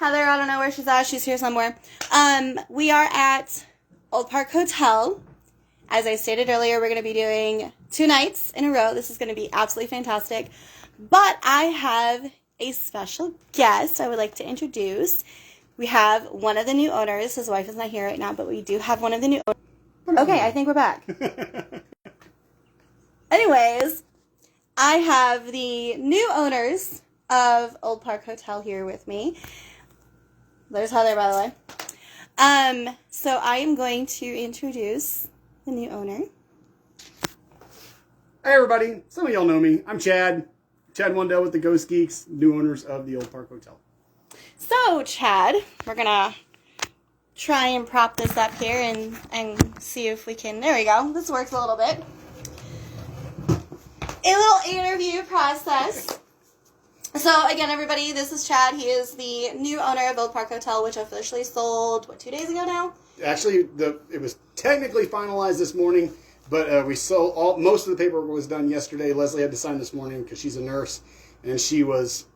Heather, I don't know where she's at. She's here somewhere. We are at Old Park Hotel. As I stated earlier, we're going to be doing 2 nights in a row. This is going to be absolutely fantastic. But I have a special guest I would like to introduce. We have one of the new owners. His wife is not here right now, but we do have one of the new owners. Okay, I think we're back. Anyways, I have the new owners of Old Park Hotel here with me. There's Heather, by the way. So I am going to introduce the new owner. Hey everybody, some of y'all know me. I'm Chad Wandell with the Ghost Geeks, new owners of the Old Park Hotel. So Chad, we're gonna try and prop this up here and see if we can, there we go, this works a little bit. A little interview process. So, again, everybody, this is Chad. He is the new owner of Old Park Hotel, which officially sold, 2 days ago now? Actually, it was technically finalized this morning, but we sold most of the paperwork was done yesterday. Leslie had to sign this morning because she's a nurse, and she was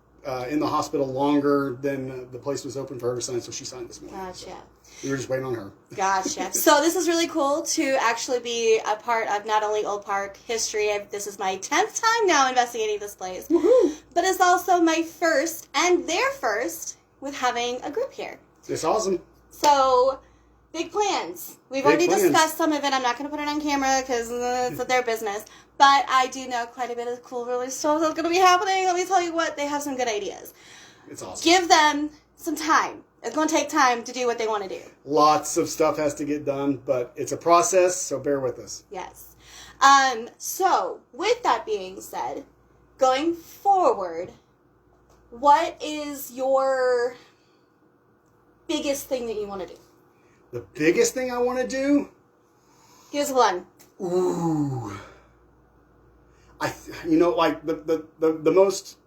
in the hospital longer than the place was open for her to sign, so she signed this morning. Gotcha. So we were just waiting on her. Gotcha. So this is really cool to actually be a part of not only Old Park history. This is my 10th time now investigating this place. Woohoo! But it's also my first and their first with having a group here. It's awesome. So, big plans. We've already plans. discussed some of it. I'm not going to put it on camera because it's their business. But I do know quite a bit of cool, really stuff that's going to be happening. Let me tell you what, they have some good ideas. It's awesome. Give them some time. It's going to take time to do what they want to do. Lots of stuff has to get done, but it's a process, so bear with us. Yes. So, with that being said, going forward, what is your biggest thing that you want to do? The biggest thing I want to do? Give us one. Ooh. Like the most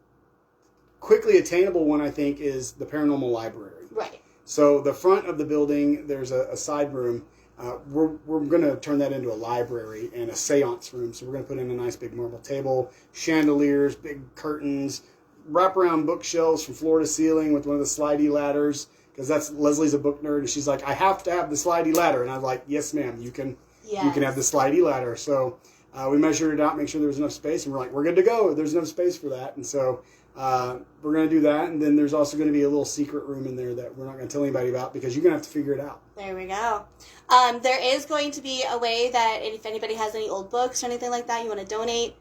quickly attainable one, I think, is the paranormal library. Right. So the front of the building, there's a side room. We're going to turn that into a library and a seance room. So we're going to put in a nice big marble table, chandeliers, big curtains, wraparound bookshelves from floor to ceiling with one of the slidey ladders. Because Leslie's a book nerd, and she's like, I have to have the slidey ladder. And I was like, yes, ma'am, you can have the slidey ladder. So we measured it out, make sure there was enough space, and we're like, we're good to go. There's enough space for that. And so we're going to do that. And then there's also going to be a little secret room in there that we're not going to tell anybody about because you're going to have to figure it out. There we go. There is going to be a way that if anybody has any old books or anything like that you want to donate,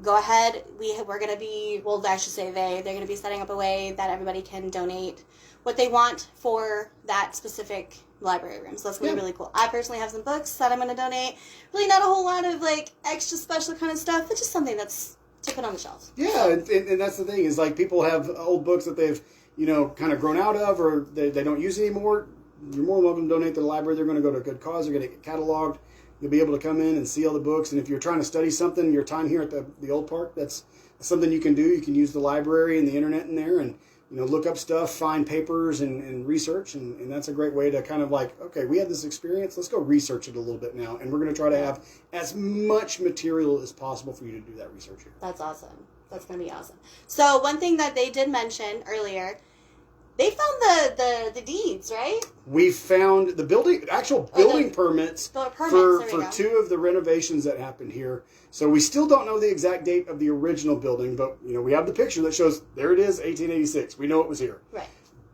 go ahead. We're going to be, well, I should say they're going to be setting up a way that everybody can donate what they want for that specific library room. So that's going to be really cool. I personally have some books that I'm going to donate. Really not a whole lot of like extra special kind of stuff, but just something that's to put on the shelf. Yeah, and that's the thing is like people have old books that they've, kind of grown out of or they don't use anymore. You're more than welcome to donate to the library. They're going to go to a good cause. They're going to get cataloged. You'll be able to come in and see all the books. And if you're trying to study something, your time here at the Old Park, that's something you can do. You can use the library and the internet in there and look up stuff, find papers and research. And that's a great way to kind of like, okay, we had this experience. Let's go research it a little bit now. And we're going to try to have as much material as possible for you to do that research here. That's awesome. That's going to be awesome. So one thing that they did mention earlier, they found the deeds, right? We found the actual building permits for 2 of the renovations that happened here. So we still don't know the exact date of the original building, but we have the picture that shows there it is, 1886. We know it was here. Right.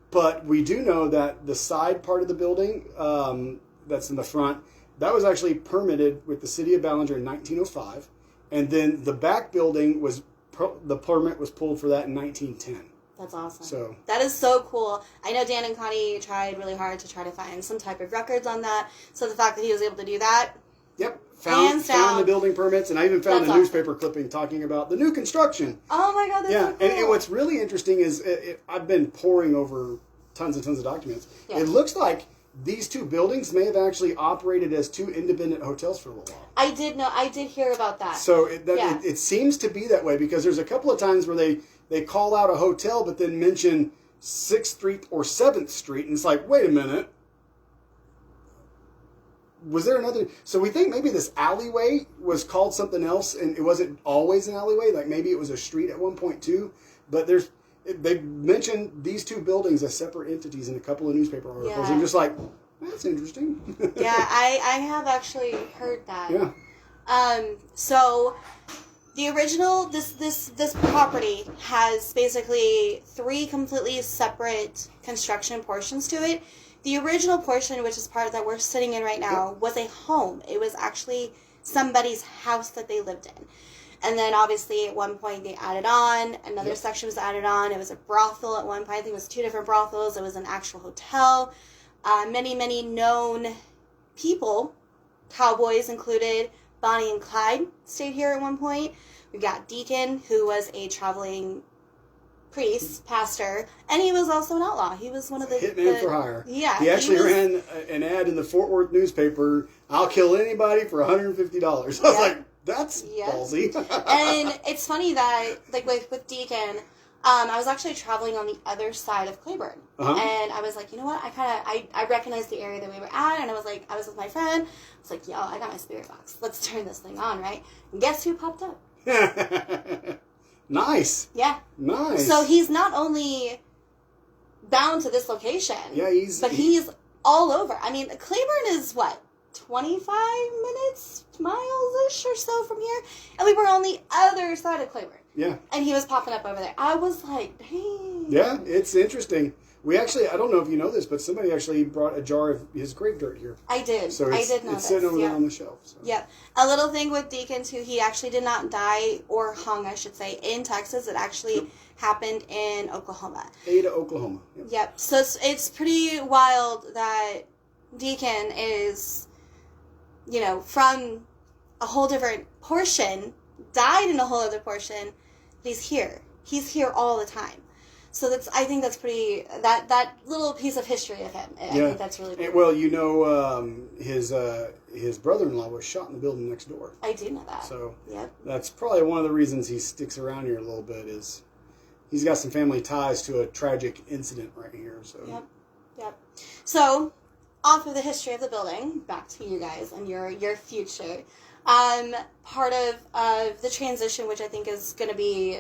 But we do know that the side part of the building that's in the front, that was actually permitted with the city of Ballinger in 1905. And then the back building the permit was pulled for that in 1910. That's awesome. So that is so cool. I know Dan and Connie tried really hard to try to find some type of records on that. So the fact that he was able to do that. Yep. Found the building permits, and I even found a newspaper clipping talking about the new construction. Oh my God, that's so cool. And what's really interesting is I've been poring over tons and tons of documents. Yeah. It looks like these 2 buildings may have actually operated as 2 independent hotels for a little while. I did hear about that. So it seems to be that way because there's a couple of times where they call out a hotel but then mention 6th Street or 7th Street, and it's like, wait a minute. Was there another? So we think maybe this alleyway was called something else, and it wasn't always an alleyway. Like maybe it was a street at one point too. But they mentioned these two buildings as separate entities in a couple of newspaper articles. Yeah. I'm just like, that's interesting. Yeah, I have actually heard that. Yeah. So the original this property has basically 3 completely separate construction portions to it. The original portion, which is part that we're sitting in right now, was a home. It was actually somebody's house that they lived in. And then obviously at one point they added on, another section was added on. It was a brothel at one point. I think it was 2 different brothels. It was an actual hotel. Many known people, cowboys included, Bonnie and Clyde stayed here at one point. We got Deacon, who was a traveling priest, pastor, and he was also an outlaw. He was one of the hitman for hire. Yeah, he actually ran an ad in the Fort Worth newspaper. I'll kill anybody for $150. I was like, that's ballsy. And it's funny that like with Deacon, I was actually traveling on the other side of Claiborne, and I was like, you know what? I recognized the area that we were at, and I was with my friend. I was like, yo, I got my spirit box. Let's turn this thing on, right? And guess who popped up? Nice. Yeah. Nice. So he's not only bound to this location. Yeah, he's all over. I mean, Claiborne is what, 25 minutes, miles-ish or so from here? And we were on the other side of Claiborne. Yeah. And he was popping up over there. I was like, dang. Yeah, it's interesting. We actually, I don't know if you know this, but somebody actually brought a jar of his grave dirt here. I did. So I did know it's this. sitting over there on the shelf. So. Yep. A little thing with Deacon, too, he actually did not die or hung, I should say, in Texas. It actually happened in Oklahoma. Ada, Oklahoma. Yep. So it's pretty wild that Deacon is, from a whole different portion, died in a whole other portion, but he's here. He's here all the time. So I think that's pretty, that little piece of history of him, I think that's really cool. Well, his brother-in-law was shot in the building next door. I do know that. So that's probably one of the reasons he sticks around here a little bit is he's got some family ties to a tragic incident right here. So Yep. So, off of the history of the building, back to you guys and your future. Part of the transition, which I think is going to be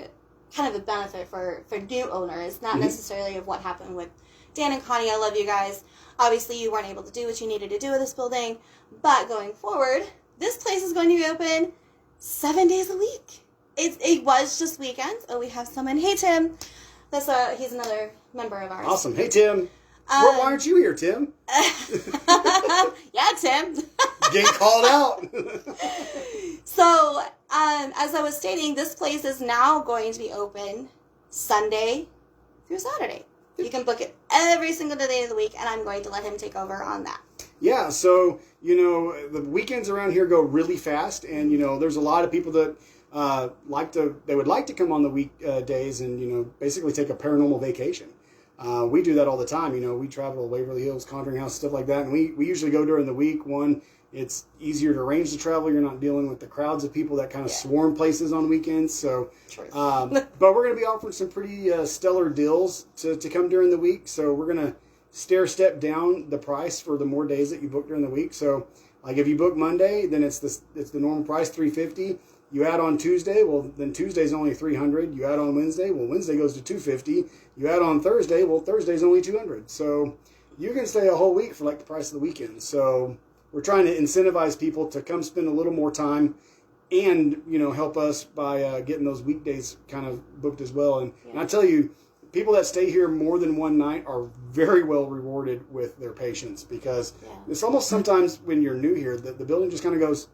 kind of a benefit for new owners, not necessarily of what happened with Dan and Connie. I love you guys. Obviously, you weren't able to do what you needed to do with this building, but going forward, this place is going to be open 7 days a week. It was just weekends. Oh, we have someone. Hey, Tim. He's another member of ours. Awesome. Hey, Tim. Why aren't you here, Tim? Yeah, Tim. Getting called out. So, as I was stating, this place is now going to be open Sunday through Saturday. You can book it every single day of the week, and I'm going to let him take over on that. Yeah, so, the weekends around here go really fast, and, there's a lot of people that would like to come on the weekdays and, basically take a paranormal vacation. We do that all the time. We travel to Waverly Hills, Conjuring House, stuff like that, and we usually go during the week. One, it's easier to arrange the travel. You're not dealing with the crowds of people that kind of swarm places on weekends. So, but we're going to be offering some pretty stellar deals to come during the week. So we're going to stair-step down the price for the more days that you book during the week. So, like if you book Monday, then it's the normal price, $350. You add on Tuesday, well, then Tuesday's only $300. You add on Wednesday, well, Wednesday goes to $250. You add on Thursday, well, Thursday's only $200. So you can stay a whole week for like the price of the weekend. So we're trying to incentivize people to come spend a little more time and, help us by getting those weekdays kind of booked as well. And I tell you, people that stay here more than one night are very well rewarded with their patience because it's almost sometimes when you're new here that the building just kind of goes,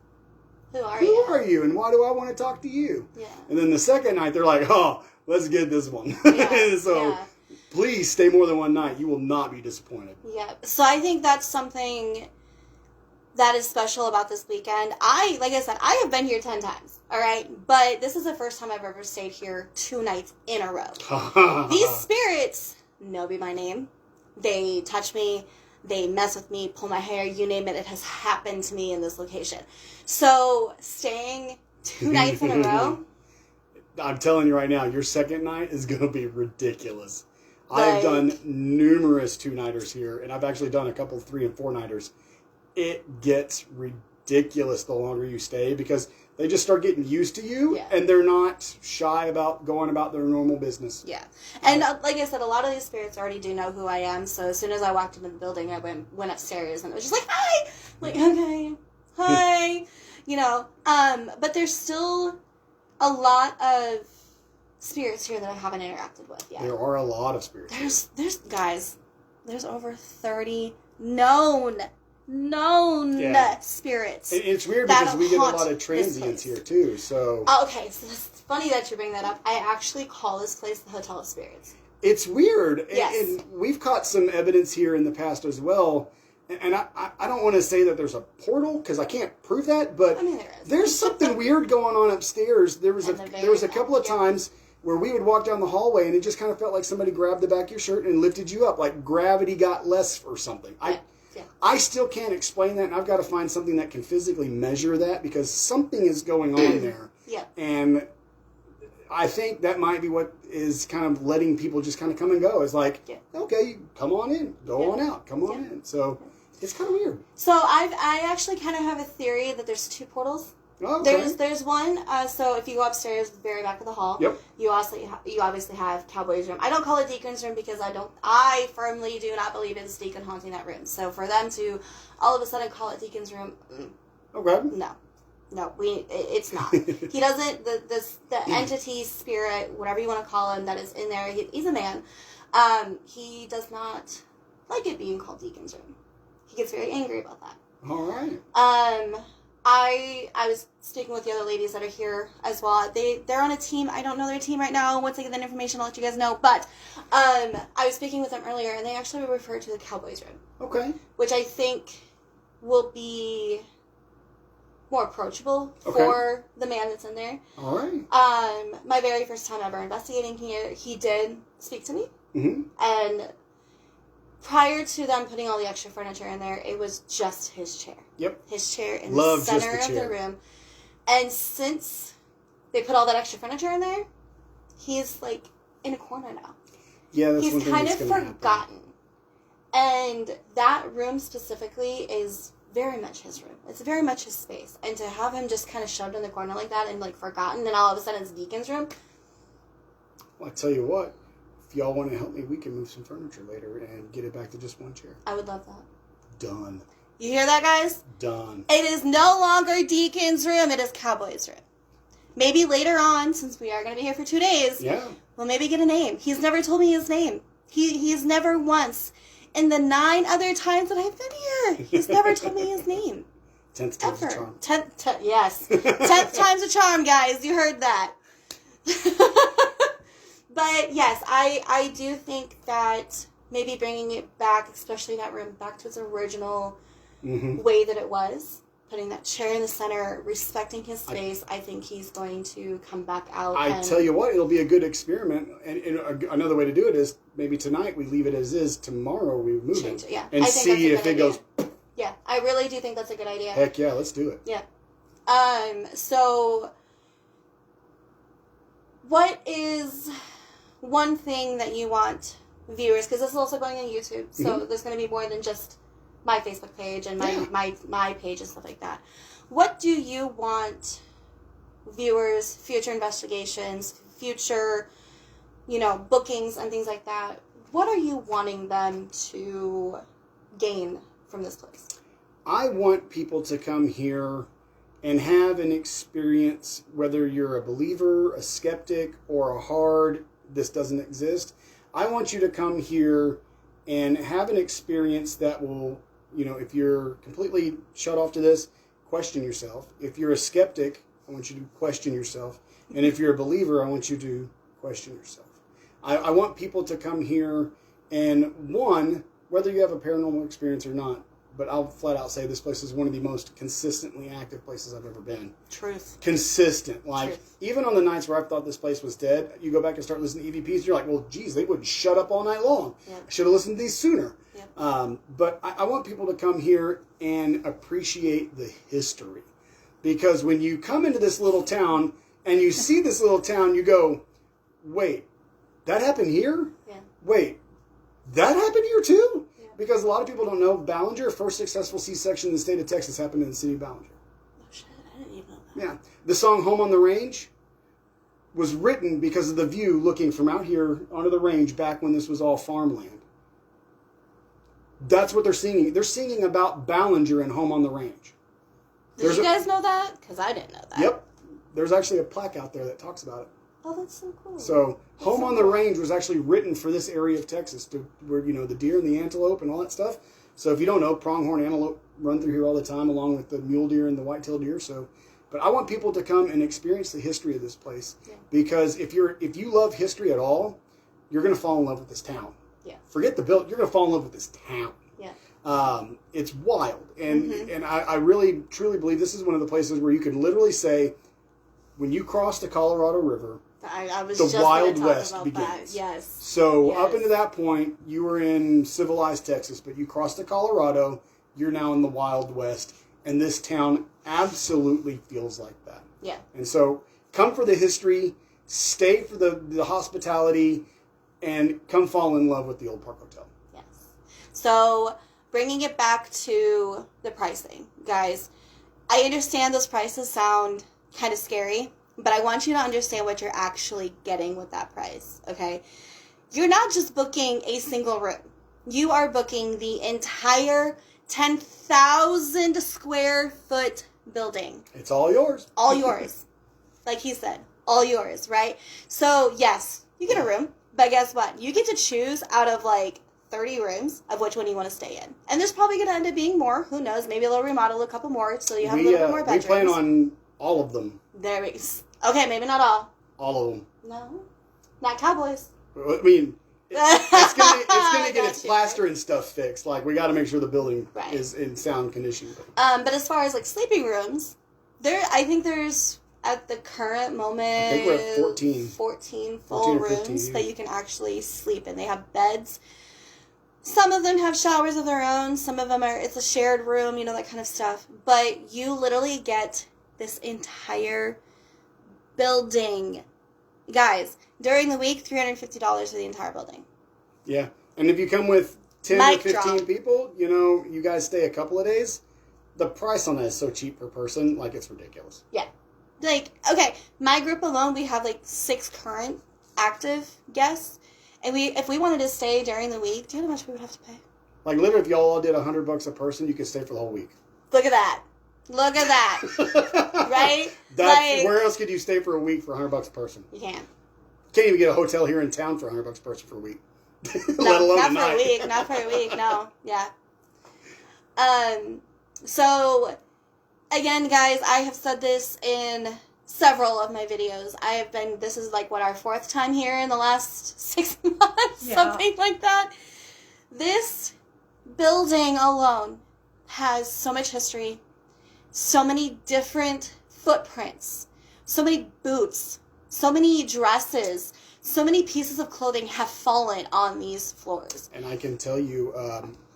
Who are you? And why do I want to talk to you? Yeah. And then the second night, they're like, oh, let's get this one. So please stay more than one night. You will not be disappointed. Yeah. So I think that's something that is special about this weekend. Like I said, I have been here 10 times. All right. But this is the first time I've ever stayed here 2 nights in a row. These spirits know me by name. They touch me. They mess with me, pull my hair, you name it. It has happened to me in this location. So staying 2 nights in a row. I'm telling you right now, your second night is going to be ridiculous. I've done numerous 2-nighters here, and I've actually done a couple 3 and 4-nighters. It gets ridiculous. ridiculous the longer you stay because they just start getting used to you, Yeah. and they're not shy about going about their normal business. Yeah. And like I said, a lot of these spirits already do know who I am, so as soon as I walked into the building, I went upstairs, and it was just like, hi! Like, okay, hi! You know, but there's still a lot of spirits here that I haven't interacted with yet. There are a lot of spirits. There's over 30 known spirits. And it's weird because we get a lot of transients here too. So okay, so it's funny that you bring that up. I actually call this place the Hotel of Spirits. It's weird. Yes. And we've caught some evidence here in the past as well. And I don't want to say that there's a portal because I can't prove that, but I mean, there is. There's something weird going on upstairs. There was a couple of times where we would walk down the hallway and it just kind of felt like somebody grabbed the back of your shirt and lifted you up, like gravity got less or something. I still can't explain that, and I've got to find something that can physically measure that because something is going on there. Yeah. And I think that might be what is kind of letting people just kind of come and go. It's like, okay, come on in, go on out, come on in. So it's kind of weird. So I actually kind of have a theory that there's two portals. Oh, okay. There's one. So if you go upstairs, the very back of the hall, you obviously have Cowboy's room. I don't call it Deacon's room because I firmly do not believe it's Deacon haunting that room. So for them to all of a sudden call it Deacon's room, okay, no, it's not. He doesn't. The entity, spirit, whatever you want to call him, that is in there. He's a man. He does not like it being called Deacon's room. He gets very angry about that. All right. I was speaking with the other ladies that are here as well. They're on a team. I don't know their team right now. Once I get that information, I'll let you guys know. But I was speaking with them earlier, and they actually referred to the Cowboys room. Okay. Which I think will be more approachable for the man that's in there. All right. My very first time ever investigating here, he did speak to me. Mm-hmm. And prior to them putting all the extra furniture in there, it was just his chair. Yep. His chair in the center of the room. And since they put all that extra furniture in there, he's like in a corner now. Yeah, that's he's one thing kind that's of gonna forgotten. And that room specifically is very much his room. It's very much his space. And to have him just kind of shoved in the corner like that and like forgotten, and all of a sudden it's Deacon's room. Well, I tell you what. If y'all want to help me, we can move some furniture later and get it back to just one chair. I would love that. Done. You hear that, guys? Done. It is no longer Deacon's room. It is Cowboy's room. Maybe later on, since we are going to be here for 2 days, we'll maybe get a name. He's never told me his name. He's never once, in the 9 other times that I've been here, he's never told me his name. 10th time's a charm. Yes. 10th time's a charm, guys. You heard that. But yes, I do think that maybe bringing it back, especially that room, back to its original way that it was, putting that chair in the center, respecting his space, I think he's going to come back out. I tell you what, it'll be a good experiment. And another way to do it is maybe tonight we leave it as is, tomorrow we move it. Yeah. And see if it goes. Yeah, I really do think that's a good idea. Heck yeah, let's do it. Yeah. So what is one thing that you want viewers, because this is also going on YouTube, so there's going to be more than just my Facebook page and my page and stuff like that. What do you want viewers, future investigations, future, bookings and things like that, what are you wanting them to gain from this place? I want people to come here and have an experience, whether you're a believer, a skeptic, or a hard, this doesn't exist. I want you to come here and have an experience that will, if you're completely shut off to this, question yourself. If you're a skeptic, I want you to question yourself. And if you're a believer, I want you to question yourself. I want people to come here and, one, whether you have a paranormal experience or not, but I'll flat out say this place is one of the most consistently active places I've ever been. Truth. Consistent. Truth. Even on the nights where I thought this place was dead, you go back and start listening to EVPs, you're like, well, geez, they wouldn't shut up all night long. Yep. I should have listened to these sooner. Yep. But I want people to come here and appreciate the history. Because when you come into this little town and you see this little town, you go, wait, that happened here? Yeah. Wait, that happened here too? Because a lot of people don't know, Ballinger, first successful C-section in the state of Texas, happened in the city of Ballinger. Yeah. The song Home on the Range was written because of the view looking from out here onto the range back when this was all farmland. That's what they're singing. They're singing about Ballinger and Home on the Range. Did you guys know that? Because I didn't know that. Yep. There's actually a plaque out there that talks about it. Oh, that's so cool. So, Home on the Range was actually written for this area of Texas, where, the deer and the antelope and all that stuff. So, if you don't know, pronghorn antelope run through here all the time, along with the mule deer and the white-tailed deer. So, but I want people to come and experience the history of this place. Yeah. Because if you love history at all, you're going to fall in love with this town. Yeah. Forget the build. You're going to fall in love with this town. Yeah. It's wild. And I really, truly believe this is one of the places where you could literally say, when you cross the Colorado River, I was the just Wild talk West about begins. That. Yes. So up until that point, you were in civilized Texas, but you cross the Colorado, you're now in the Wild West, and this town absolutely feels like that. Yeah. And so come for the history, stay for the hospitality, and come fall in love with the Old Park Hotel. Yes. So bringing it back to the pricing, guys, I understand those prices sound kind of scary, but I want you to understand what you're actually getting with that price, okay? You're not just booking a single room. You are booking the entire 10,000 square foot building. It's all yours. All yours. Like he said, all yours, right? So, yes, you get a room, but guess what? You get to choose out of 30 rooms of which one you want to stay in. And there's probably going to end up being more. Who knows? Maybe they'll remodel a couple more so you have a little bit more bedrooms. We plan on all of them. There is. Okay, maybe not all. All of them. No. Not Cowboys. I mean, it's gonna get its plaster and stuff fixed. We got to make sure the building is in sound condition. But as far as sleeping rooms, I think there's at the current moment, I think we're at 14 full rooms that you can actually sleep in. They have beds. Some of them have showers of their own. Some of them it's a shared room, that kind of stuff. But you literally get this entire building. Guys, during the week, $350 for the entire building. Yeah. And if you come with 10 or 15 people, you guys stay a couple of days, the price on that is so cheap per person, it's ridiculous. Yeah. Okay, my group alone, we have 6 current active guests. And if we wanted to stay during the week, do you know how much we would have to pay? Literally, if y'all all did $100 a person, you could stay for the whole week. Look at that. Look at that. Right? Where else could you stay for a week for $100 a person? You can't. Can't even get a hotel here in town for $100 a person for a week. No, let alone not a night. For a week. Not for a week. No. Yeah. So, again, guys, I have said this in several of my videos. This is our 4th time here in the last 6 months, something like that. This building alone has so much history, so many different footprints, so many boots, so many dresses, so many pieces of clothing have fallen on these floors. And I can tell you,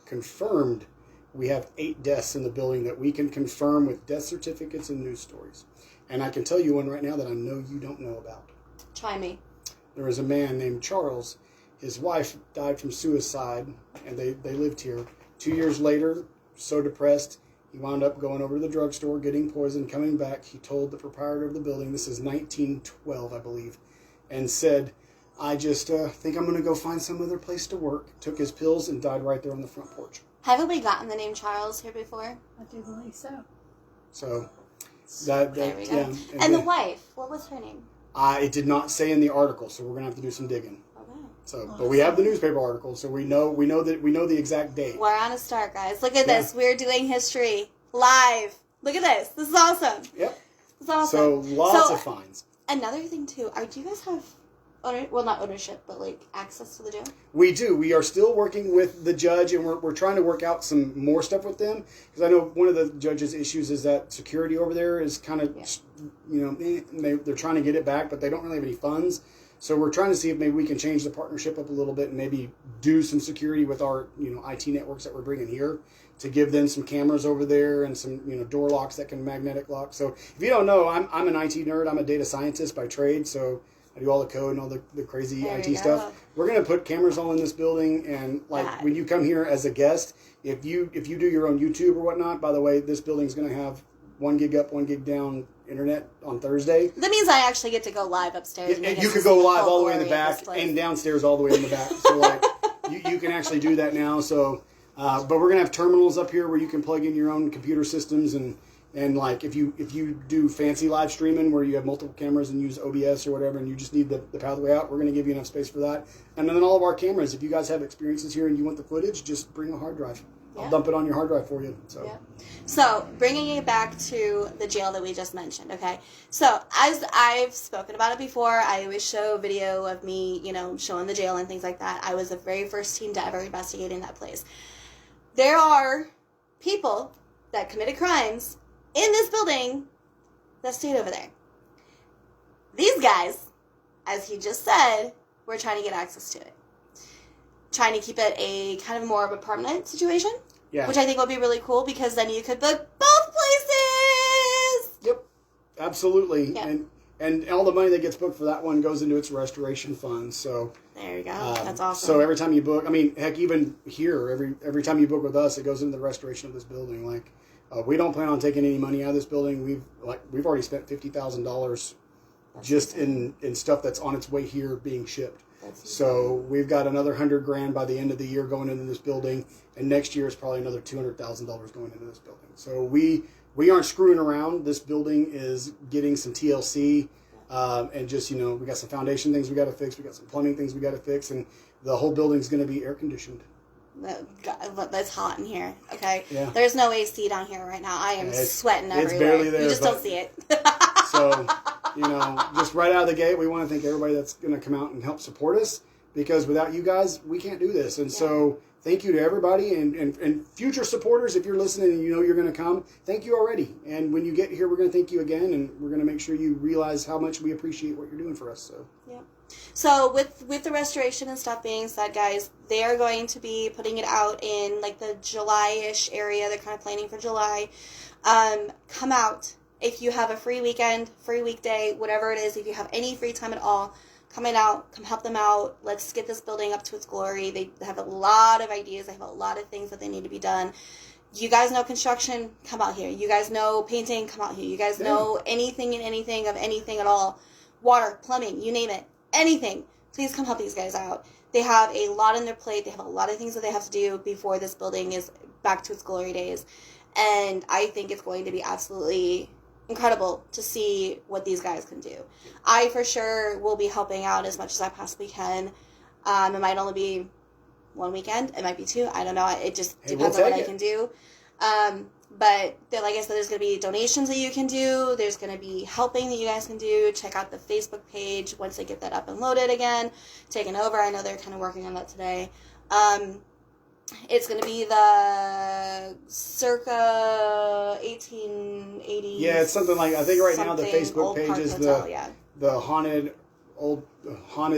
confirmed, we have 8 deaths in the building that we can confirm with death certificates and news stories. And I can tell you one right now that I know you don't know about. Try me. There was a man named Charles. His wife died from suicide, and they lived here. 2 years later, so depressed, he wound up going over to the drugstore, getting poisoned, coming back. He told the proprietor of the building, this is 1912, I believe, and said, I just think I'm going to go find some other place to work. Took his pills and died right there on the front porch. Haven't we gotten the name Charles here before? I do believe so. So, there we go. Yeah. And the wife, what was her name? It did not say in the article, so we're going to have to do some digging. So, but we have the newspaper article, so we know the exact date. We're on a start, guys. Look at this. We're doing history live. Look at this. This is awesome. Yep. This is awesome. So lots of fines. Another thing too. Do you guys have not ownership, but access to the jail? We do. We are still working with the judge, and we're trying to work out some more stuff with them, because I know one of the judge's issues is that security over there is kind of, they're trying to get it back, but they don't really have any funds. So we're trying to see if maybe we can change the partnership up a little bit and maybe do some security with our, IT networks that we're bringing here to give them some cameras over there and some, door locks that can magnetic lock. So if you don't know, I'm an IT nerd. I'm a data scientist by trade. So I do all the code and all the crazy IT stuff. We're going to put cameras all in this building. And when you come here as a guest, if you do your own YouTube or whatnot, by the way, this building's going to have 1 gig up, 1 gig down internet on Thursday. That means I actually get to go live upstairs. And you could go live all the way in the back and downstairs all the way in the back. So like you can actually do that now. So, but we're gonna have terminals up here where you can plug in your own computer systems and like if you do fancy live streaming where you have multiple cameras and use OBS or whatever and you just need the pathway out, we're going to give you enough space for that. And then all of our cameras, if you guys have experiences here and you want the footage, just bring a hard drive. I'll dump it on your hard drive for you. So. Yeah. So bringing it back to the jail that we just mentioned, okay? So as I've spoken about it before, I always show video of me, showing the jail and things like that. I was the very first team to ever investigate in that place. There are people that committed crimes in this building that stayed over there. These guys, as he just said, were trying to get access to it. Trying to keep it a kind of more of a permanent situation. Yeah. Which I think would be really cool because then you could book both places. Yep. Absolutely. Yep. And all the money that gets booked for that one goes into its restoration fund. So there you go. That's awesome. So every time you book, I mean, heck, even here, every time you book with us, it goes into the restoration of this building. Like, we don't plan on taking any money out of this building. We've already spent $50,000 just in stuff that's on its way here being shipped. So we've got another $100,000 by the end of the year going into this building, and next year is probably another $200,000 going into this building. So we aren't screwing around. This building is getting some TLC, and just we got some foundation things we got to fix. We got some plumbing things we got to fix, and the whole building's going to be air conditioned. That's hot in here. Okay. Yeah. There's no AC down here right now. I am sweating everywhere. It's barely there. You just don't see it. So, just right out of the gate, we want to thank everybody that's going to come out and help support us because without you guys, we can't do this. And so, thank you to everybody and future supporters. If you're listening and you're going to come, thank you already. And when you get here, we're going to thank you again, and we're going to make sure you realize how much we appreciate what you're doing for us. So. Yeah. So with the restoration and stuff being said, guys, they are going to be putting it out in like the July-ish area. They're kind of planning for July. Come out if you have a free weekend, free weekday, whatever it is. If you have any free time at all, come help them out. Let's get this building up to its glory. They have a lot of ideas. They have a lot of things that they need to be done. You guys know construction, come out here. You guys know painting, come out here. You guys know anything and anything of anything at all. Water, plumbing, you name it. Anything. Please come help these guys out. They have a lot on their plate. They have a lot of things that they have to do before this building is back to its glory days. And I think it's going to be absolutely incredible to see what these guys can do. I for sure will be helping out as much as I possibly can. It might only be one weekend. It might be two. I don't know. It just depends on what I can do. But like I said, there's going to be donations that you can do. There's going to be helping that you guys can do. Check out the Facebook page once they get that up and loaded again, taken over. I know they're kind of working on that today. It's going to be the circa 1880s. Yeah, it's something like, I think right now the Facebook page is Hotel, the haunted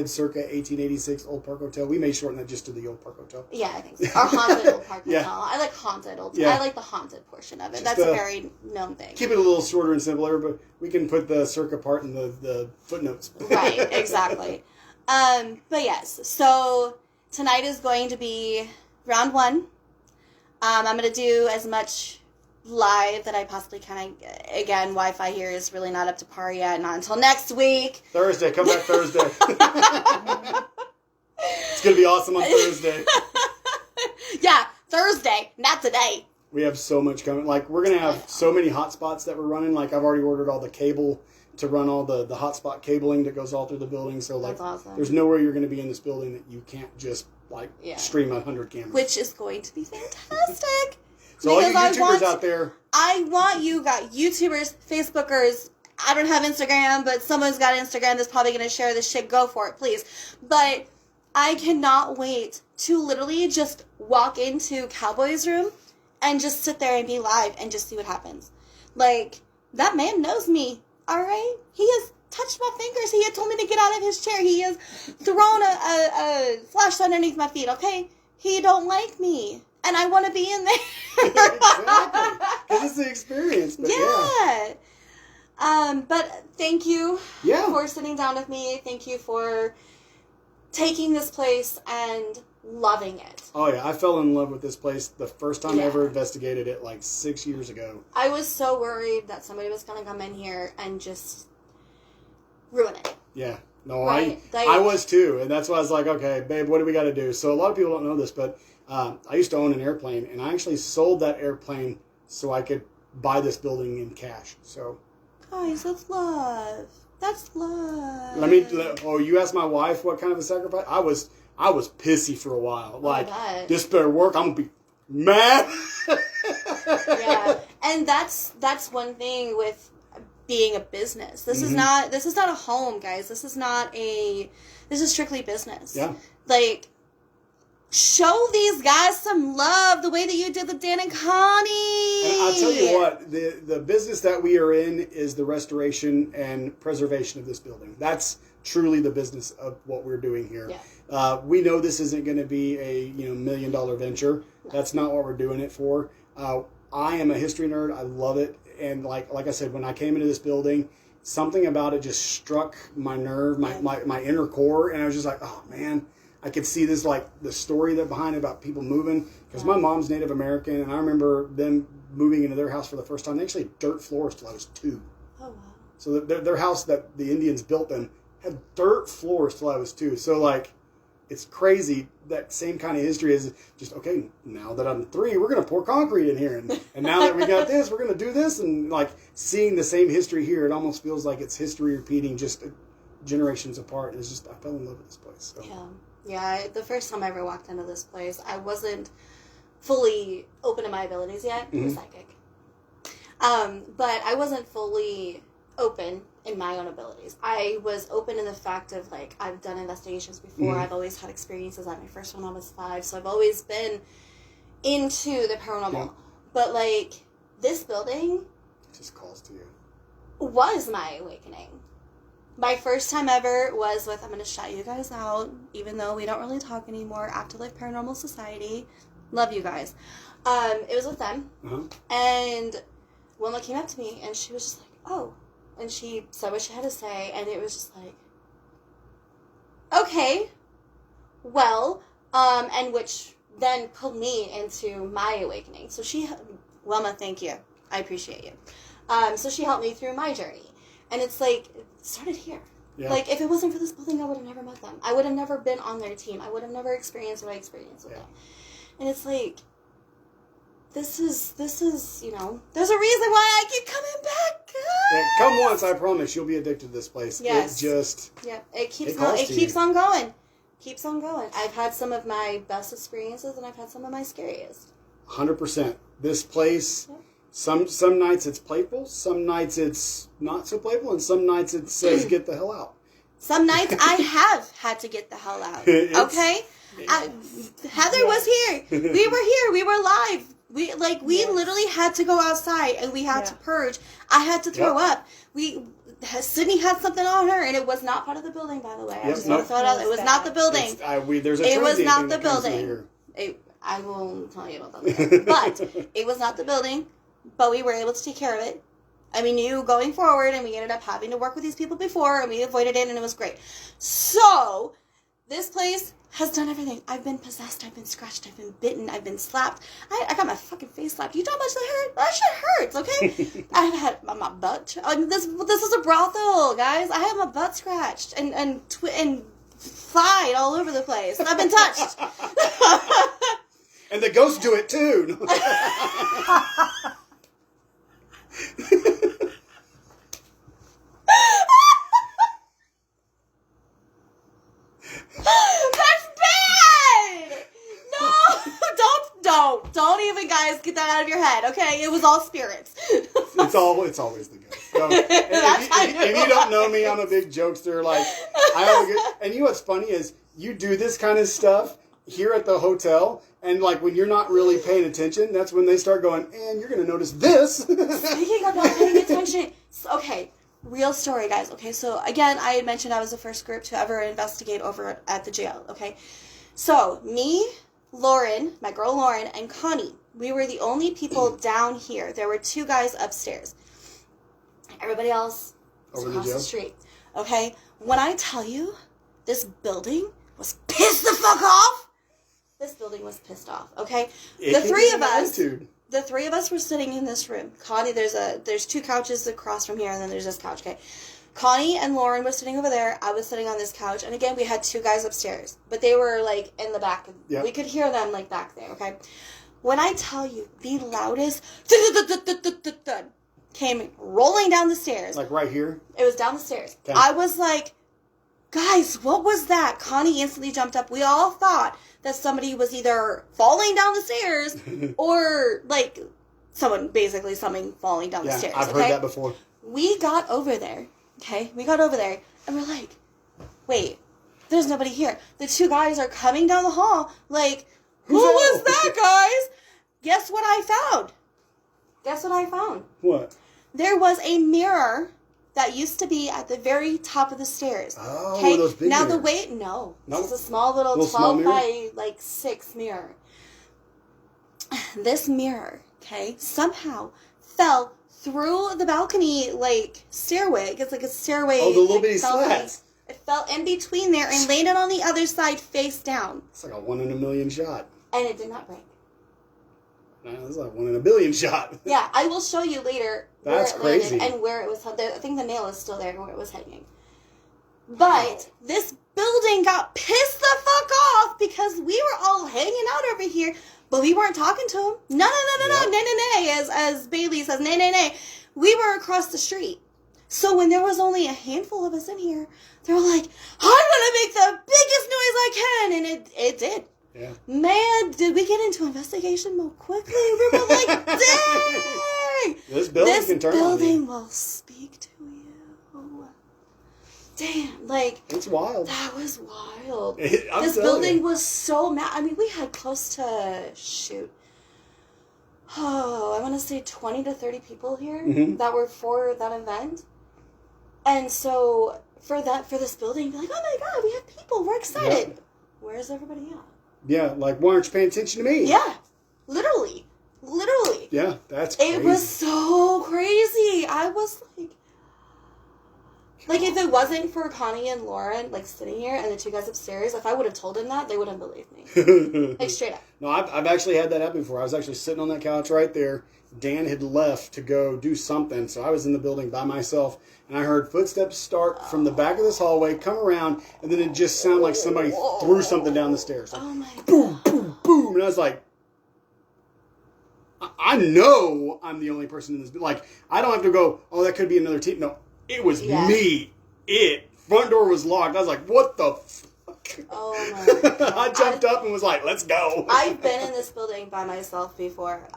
circa 1886 Old Park Hotel. We may shorten that just to the Old Park Hotel. Yeah, I think so. Or haunted Old Park Hotel. I like haunted Old. I like the haunted portion of it. Just, that's a very known thing. Keep it a little shorter and simpler, but we can put the circa part in the footnotes. Right, exactly. But yes, so tonight is going to be round one. I'm going to do as much live that I possibly can. Again, Wi-Fi here is really not up to par yet. Not until next week. Thursday. Come back Thursday. It's going to be awesome on Thursday. Yeah, Thursday. Not today. We have so much coming. Like, we're going to have so many hotspots that we're running. Like, I've already ordered all the cable to run all the hotspot cabling that goes all through the building. So, like, awesome. There's nowhere you're going to be in this building that you can't just, stream 100 cameras. Which is going to be fantastic. So all you YouTubers out there. I want you guys, YouTubers, Facebookers. I don't have Instagram, but someone's got Instagram that's probably going to share this shit. Go for it, please. But I cannot wait to literally just walk into Cowboy's room and just sit there and be live and just see what happens. Like, that man knows me, all right? He has touched my fingers. He had told me to get out of his chair. He has thrown a flashlight underneath my feet, okay? He don't like me. And I want to be in there. Exactly. Because it's the experience. But but thank you for sitting down with me. Thank you for taking this place and loving it. Oh, yeah. I fell in love with this place the first time I Yeah. ever investigated it, like 6 years ago. I was so worried that somebody was going to come in here and just ruin it. Yeah. No, Right? I was too. And that's why I was like, okay, babe, what do we got to do? So a lot of people don't know this, but I used to own an airplane, and I actually sold that airplane so I could buy this building in cash. So, guys, that's love. That's love. you asked my wife what kind of a sacrifice? I was pissy for a while. Like, bet. this better work. I'm going to be mad. Yeah. And that's one thing with being a business. This is not a home, guys. This is strictly business. Yeah. Like, show these guys some love the way that you did with Dan and Connie. And I'll tell you what, the business that we are in is the restoration and preservation of this building. That's truly the business of what we're doing here. Yeah. We know this isn't going to be a $1 million venture. No. That's not what we're doing it for. I am a history nerd. I love it. And like I said, when I came into this building, something about it just struck my nerve, my inner core. And I was just like, oh, man. I could see this, like, the story that behind it about people moving. Because my mom's Native American, and I remember them moving into their house for the first time. They actually had dirt floors till I was 2. Oh, wow. So their house that the Indians built them had dirt floors till I was 2. So, like, it's crazy that same kind of history is just, okay, now that I'm 3, we're going to pour concrete in here. And now that we got this, we're going to do this. And, like, seeing the same history here, it almost feels like it's history repeating just generations apart. It's just, I fell in love with this place. So. Yeah. Yeah, the first time I ever walked into this place, I wasn't fully open to my abilities yet. I'm a psychic. But I wasn't fully open in my own abilities. I was open in the fact of, like, I've done investigations before. I've always had experiences. Like, my first one I was 5, so I've always been into the paranormal. Yeah. But, like, this building it just calls to you. Was my awakening. My first time ever was with, I'm going to shout you guys out, even though we don't really talk anymore, Afterlife Paranormal Society. Love you guys. It was with them. And Wilma came up to me, and she was just like, oh. And she said what she had to say, and it was just like, okay, well, and which then pulled me into my awakening. So Wilma, thank you. I appreciate you. So she helped me through my journey. And it's like, it started here. Yeah. Like, if it wasn't for this building, I would have never met them. I would have never been on their team. I would have never experienced what I experienced with them. And it's like, this is, there's a reason why I keep coming back. Yeah, come once, I promise, you'll be addicted to this place. Yes. It keeps on going. Keeps on going. I've had some of my best experiences, and I've had some of my scariest. 100%. This place... Yeah. Some nights it's playful, some nights it's not so playful, and some nights it says get the hell out. Some nights I have had to get the hell out. Okay? Heather was here. We were here. We were live. We literally had to go outside and we had to purge. I had to throw up. Sydney had something on her, and it was not part of the building, by the way. I just want to throw it out. It was not the building. It was not the building. I will tell you about that later. But it was not the building. But we were able to take care of it. I mean, going forward, and we ended up having to work with these people before, and we avoided it, and it was great. So, this place has done everything. I've been possessed, I've been scratched, I've been bitten, I've been slapped. I got my fucking face slapped. You know how much that hurt? That shit hurts, okay? I've had my butt. This is a brothel, guys. I have my butt scratched and fied all over the place. I've been touched. And the ghosts do it too. That's bad! No! Don't even, guys, get that out of your head, okay? It was all spirits. It's always the ghost. If you don't know me, I'm a big jokester. Like, and you know what's funny is you do this kind of stuff here at the hotel, and like when you're not really paying attention, that's when they start going, and you're going to notice this. Speaking of not paying attention, okay, real story, guys. Okay, so again, I had mentioned I was the first group to ever investigate over at the jail, okay? So, me, Lauren, my girl Lauren, and Connie, we were the only people down here. There were 2 guys upstairs. Everybody else was across the street, okay? When I tell you, this building was pissed the fuck off, This building was pissed off, okay? It The can three be of an us, attitude. the three of us were sitting in this room. Connie, there's 2 couches across from here, and then there's this couch, okay? Connie and Lauren was sitting over there. I was sitting on this couch. And again, we had 2 guys upstairs. But they were, like, in the back. Yep. We could hear them, like, back there, okay? When I tell you, the loudest thud came rolling down the stairs. Like right here? It was down the stairs. Okay. I was like, guys, what was that? Connie instantly jumped up. We all thought that somebody was either falling down the stairs or, like, something falling down the stairs. I've heard that before. We got over there, okay? We got over there, and we're like, wait, there's nobody here. The 2 guys are coming down the hall, like, who was that, guys? Guess what I found? Guess what I found? What? There was a mirror that used to be at the very top of the stairs. Oh, okay? those big Now mirrors. No. Nope. This is a small little 12 small mirror? by, like, 6 mirror. This mirror, okay, somehow fell through the balcony, like, stairway. It's like a stairway. Oh, the little bitty balcony. slats. It fell in between there and landed on the other side face down. It's like a 1 in a million shot. And it did not break. No, it's like 1 in a billion shot. Yeah, I will show you later That's where it crazy. landed and where it was. I think the nail is still there where it was hanging. But this building got pissed the fuck off because we were all hanging out over here, but we weren't talking to him. No, as Bailey says, nay. We were across the street. So when there was only a handful of us in here, they were like, I'm going to make the biggest noise I can. And it did. Yeah. Man, did we get into investigation mode quickly? We were like, dang! This building can turn on you. This building will speak to you. Damn, like... It's wild. That was wild. I'm This telling building you. was so mad. I mean, we had close to, I want to say 20 to 30 people here that were for that event. And so, for this building, be like, oh my god, we have people, we're excited. Yep. Where's everybody at? Yeah, like, why aren't you paying attention to me? Yeah, literally. Yeah, that's crazy. It was so crazy. I was like, if it wasn't for Connie and Lauren, like, sitting here and the 2 guys upstairs, if I would have told them that, they wouldn't believe me. Like, straight up. No, I've actually had that happen before. I was actually sitting on that couch right there. Dan had left to go do something, so I was in the building by myself, and I heard footsteps start from the back of this hallway, come around, and then it just sounded like somebody threw something down the stairs. Like, Oh my god. boom, boom, boom. And I was like, I know I'm the only person in this. Like, I don't have to go, oh, that could be another team. No, it was me. Front door was locked. I was like, what the fuck? Oh my god. I jumped up and was like, let's go. I've been in this building by myself before.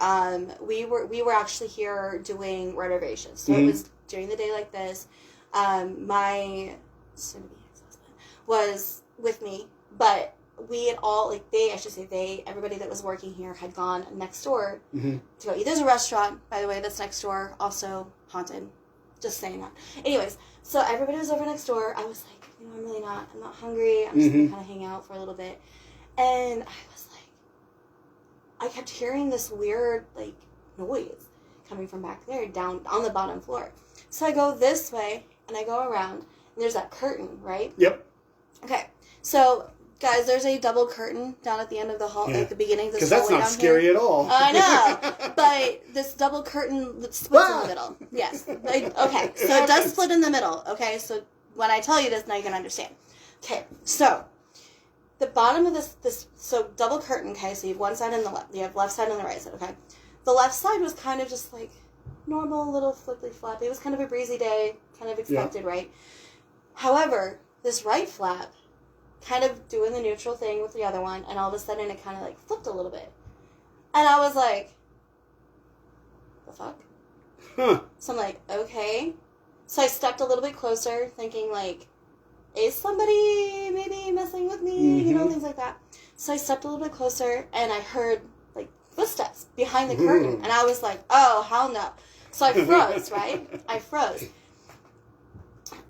We were actually here doing renovations. So it was during the day like this. My soon-to-be ex-husband was with me, but we had all, everybody that was working here had gone next door to go eat. There's a restaurant, by the way, that's next door, also haunted. Just saying that. Anyways, so everybody was over next door. I was like, I'm not hungry. I'm just going to kind of hang out for a little bit. And I was like, I kept hearing this weird, like, noise coming from back there down on the bottom floor. So I go this way, and I go around, and there's that curtain, right? Yep. Okay. So, guys, there's a double curtain down at the end of the hall, like the beginning of the hallway. Because that's not scary at all. I know. But this double curtain splits in the middle. Yes. Okay. So it does split in the middle. Okay. So when I tell you this, now you're going to understand. Okay. So the bottom of this so double curtain, okay, so you have one side and the left. You have left side and the right side, okay? The left side was kind of just like normal little flippy flap. It was kind of a breezy day, kind of expected, right? However, this right flap kind of doing the neutral thing with the other one, and all of a sudden it kind of like flipped a little bit. And I was like, the fuck? Huh. So I'm like, okay. So I stepped a little bit closer, thinking like, is somebody maybe messing with me? You know, things like that. So I stepped a little bit closer, and I heard like footsteps behind the curtain, and I was like, oh, hell no. So I froze, right? I froze.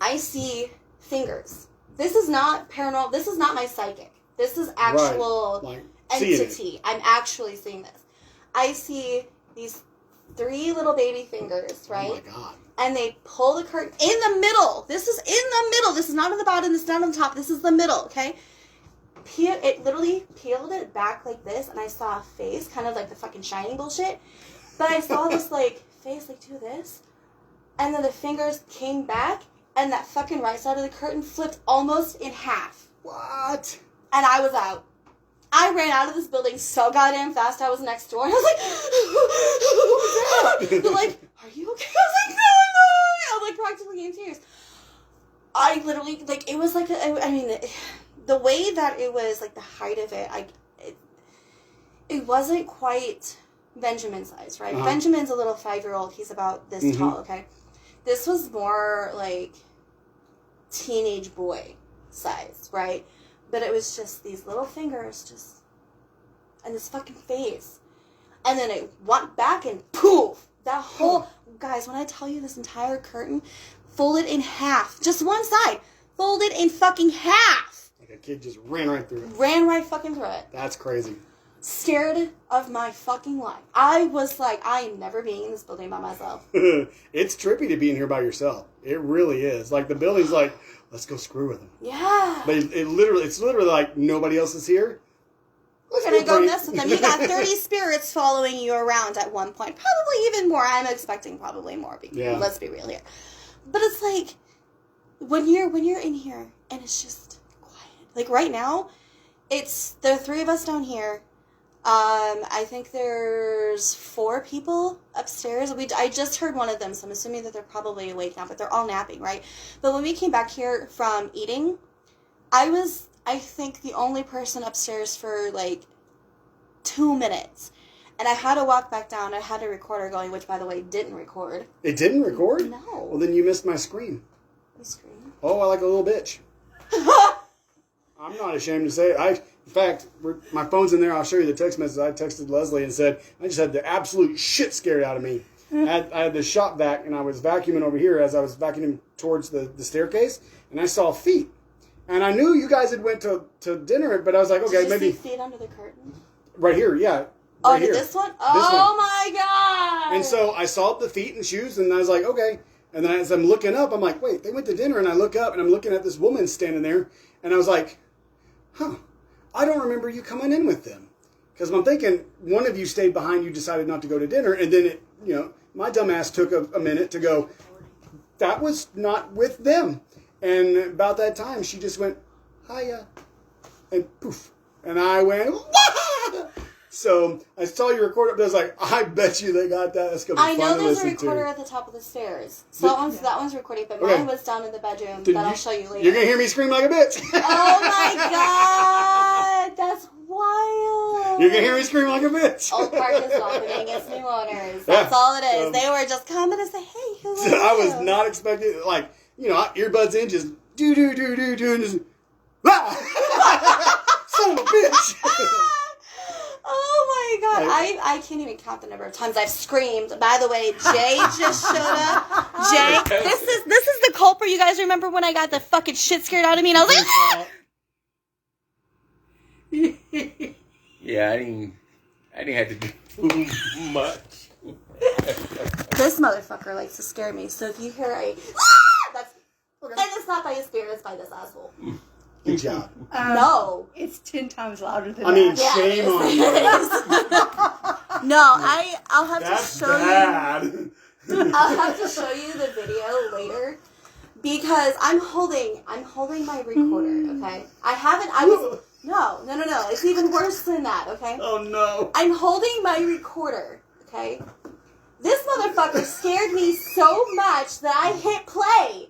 I see fingers. This is not paranormal. This is not my psychic. This is actual entity. I'm actually seeing this. I see these 3 little baby fingers, right? Oh my god. And they pull the curtain in the middle. This is in the middle. This is not on the bottom. This is not on the top. This is the middle, okay? it literally peeled it back like this, and I saw a face, kind of like the fucking Shining bullshit. But I saw this, like, face, like, do this. And then the fingers came back, and that fucking right side of the curtain flipped almost in half. What? And I was out. I ran out of this building so goddamn fast. I was next door. And I was like, they're like, are you okay? I was like, no, I'm not. I'm like practically in tears. I literally, like, it was like, the way that it was, like, the height of it, it wasn't quite Benjamin's size, right? Benjamin's a little 5-year-old. He's about this tall, okay? This was more, like, teenage boy size, right? But it was just these little fingers, and this fucking face. And then it went back and poof! That whole, guys, when I tell you this entire curtain folded in half, just one side, folded in fucking half. Like a kid just ran right through it. Ran right fucking through it. That's crazy. Scared of my fucking life. I was like, I am never being in this building by myself. It's trippy to be in here by yourself. It really is. Like, the building's like, let's go screw with them. Yeah. But it's literally like, nobody else is here. We're going to go mess with them. You got 30 spirits following you around at one point. Probably even more. I'm expecting probably more. Because let's be real here. But it's like, when you're in here, and it's just quiet. Like, right now, there are 3 of us down here. I think there's 4 people upstairs. I just heard one of them, so I'm assuming that they're probably awake now, but they're all napping, right? But when we came back here from eating, I was, I think, the only person upstairs for, like, 2 minutes. And I had to walk back down. I had a recorder going, which, by the way, didn't record. It didn't record? No. Well, then you missed my scream. The screen? Oh, I like a little bitch. I'm not ashamed to say it. In fact, my phone's in there. I'll show you the text message. I texted Leslie and said, I just had the absolute shit scared out of me. I had the shop vac, and I was vacuuming over here as I was vacuuming towards the staircase, and I saw feet. And I knew you guys had went to dinner, but I was like, okay, Did you maybe... see feet under the curtain? Right here, yeah. Right here. This one? Oh, my God! And so I saw the feet and shoes, and I was like, okay. And then as I'm looking up, I'm like, wait, they went to dinner, and I look up, and I'm looking at this woman standing there, and I was like, huh, I don't remember you coming in with them. Because I'm thinking, one of you stayed behind, you decided not to go to dinner, and then, my dumb ass took a minute to go, that was not with them. And about that time, she just went, hiya, and poof. And I went, wah! So I saw you record up there. I was like, I bet you they got that. That's going to be fun to listen to. I know there's a recorder at the top of the stairs. So that one's recording, but mine was down in the bedroom. That I'll show you later. You're going to hear me scream like a bitch. Oh my God. That's wild. You're going to hear me scream like a bitch. Old Park is welcoming its new owners. That's all it is. They were just coming to say, hey, who are you? I was not expecting, like, earbuds in, just do, and just, ah! Son of a bitch. Oh my God. I can't even count the number of times I've screamed. By the way, Jay just showed up. Jay, this is the culprit. You guys remember when I got the fucking shit scared out of me and I was like, Yeah, I didn't have to do too much. This motherfucker likes to scare me. So if you hear and it's not by his spirit, it's by this asshole. Good job. No. It's 10 times louder than that. Shame on you. No, I'll have to show bad. you. I'll have to show you the video later because I'm holding my recorder, okay? No. It's even worse than that, okay? Oh no. I'm holding my recorder, okay? This motherfucker scared me so much that I hit play.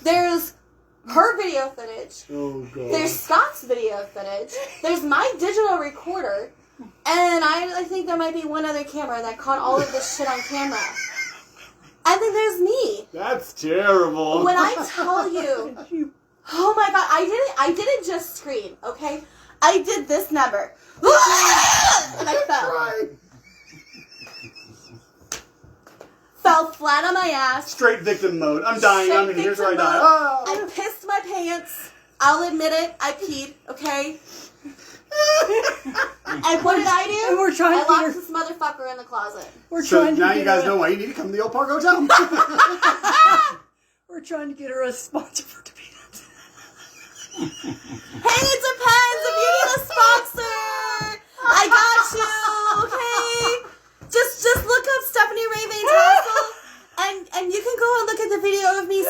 There's her video footage. Oh God. There's Scott's video footage. There's my digital recorder. And I think there might be one other camera that caught all of this shit on camera. And then there's me. That's terrible. When I tell you, oh my God, I didn't just scream, okay? I did this number. And I fell. Right. Fell flat on my ass. Straight victim mode. I'm dying. Here's where I die. Oh. I pissed my pants. I'll admit it. I peed, okay? And what did I do? And we're trying I locked this motherfucker in the closet. So now you guys know why you need to come to the Old Park Hotel. We're trying to get her a sponsor for Davina. Hey, it depends. If you need a sponsor, I got you. Okay, just look up Stephanie Ray Van Tassel, and you can go and look at the video of me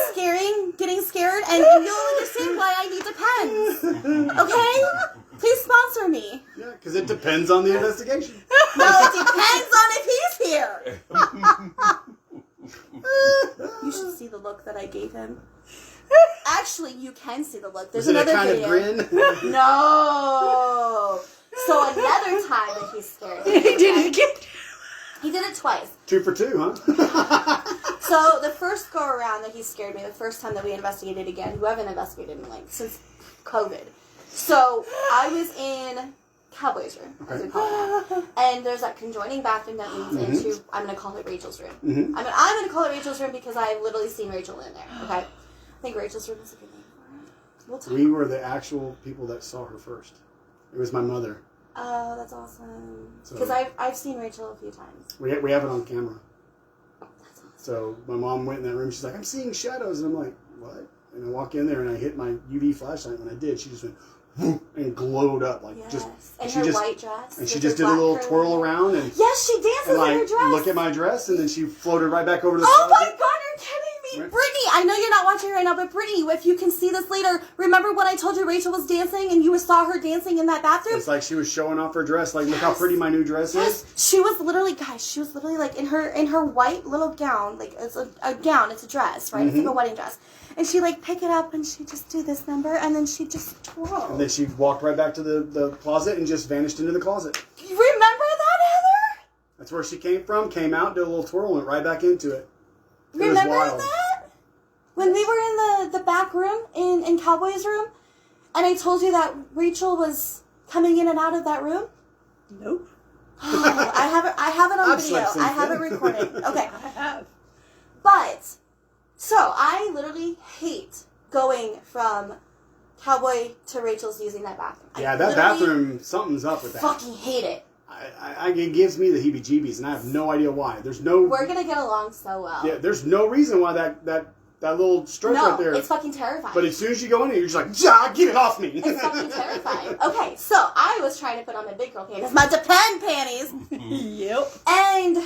getting scared, and you'll understand why I need Depends. Okay, please sponsor me. Yeah, because it depends on the investigation. No, it depends on if he's here. You should see the look that I gave him. Actually, you can see the look. There's Was it another a kind video. of grin? No. So another time that he scared me. He did it again. He did it twice. 2 for 2, huh? So the first go around that he scared me, the first time that we investigated again, we haven't investigated in like since COVID. So I was in Cowboy's room, as we call it, and there's that conjoining bathroom that leads into, I'm going to call it Rachel's room. Mm-hmm. I'm going to call it Rachel's room because I've literally seen Rachel in there, okay? I think Rachel's room is a good name for it. We'll talk. We were the actual people that saw her first. It was my mother. Oh, that's awesome. So- Because I've seen Rachel a few times. We have it on camera. That's awesome. So my mom went in that room. She's like, I'm seeing shadows. And I'm like, what? And I walk in there and I hit my UV flashlight. When I did, she just went whoop, and glowed up. Like Yes. just And she her just, white dress. And she with just her did a black little curly twirl hair. around and Yes, she dances and in her like dress. look at my dress, and then she floated right back over to the Oh my closet. god, you're kidding me! Right. Brittany, I know you're not watching right now, but Brittany, if you can see this later, remember when I told you Rachel was dancing and you saw her dancing in that bathroom? It's like she was showing off her dress. Like, look how pretty my new dress is. She was literally, guys, she was literally like in her white little gown, like it's a gown, it's a dress, right? It's like a wedding dress. And she like pick it up and she just do this number and then she just twirl. And then she walked right back to the closet and just vanished into the closet. You remember that, Heather? That's where she came from, came out, did a little twirl, went right back into it. It was Remember wild. that? When we were in the back room, in Cowboy's room, and I told you that Rachel was coming in and out of that room? Nope. Oh, I have it on I've video. slept since I have it then. recorded. Okay. I have. But, so I literally hate going from Cowboy to Rachel's using that bathroom. Yeah, I that literally bathroom, something's up with that. fucking hate it. It gives me the heebie-jeebies, and I have no idea why. There's no... We're gonna get along so well. Yeah, there's no reason why that little stroke No, right there... it's fucking terrifying. But as soon as you go in there, you're just like, ja, get it off me! It's fucking terrifying. Okay, so I was trying to put on my big girl panties, my Depend panties, Yep. and